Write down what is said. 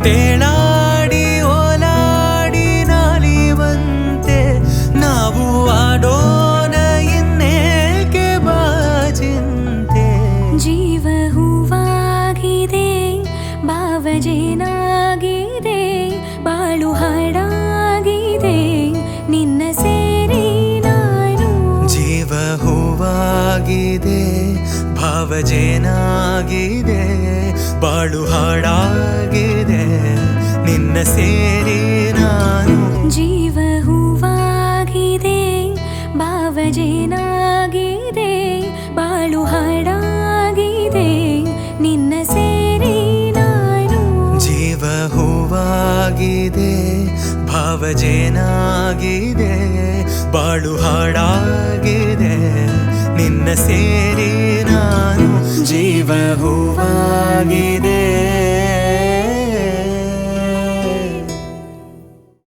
ತೇಲಾಡಿ ಓಲಾಡಿ ನಾಲಿವಂತೆ ನಾವು ಆಡೋಣ ಇನ್ನೇಕೆ ಬಾಜಿಂತೆ. ಜೀವ ಹೂವಾಗಿದೆ ಭಾವಜೇನಾಗಿದೆ ಬಾಳು ಹಾಡಾಗಿದೆ ನಿನ್ನ ಸೇರಿ ನಾನು. ಜೀವ ಹೂವಾಗಿದೆ ಭಾವಜೇನಾಗಿದೆ ಬಾಳು ಹಾಡಾಗಿದೆ ನಿನ್ನ ಸೇರಿ ನಾನು. ಜೀವ ಹೂವಾಗಿದೆ ಭಾವಜೇನಾಗಿದೆ ಬಾಳು ಹಾಡಾಗಿದೆ ನಿನ್ನ ಸೇರಿ ನಾನು. ಜೀವ ಹೂವಾಗಿದೆ ಭಾವಜೇನಾಗಿದೆ ಬಾಳು ಹಾಡಾಗಿದೆ ನಿನ್ನ ಸೇರಿ ನಾನು. ಜೀವ ಹೂವಾಗಿದೆ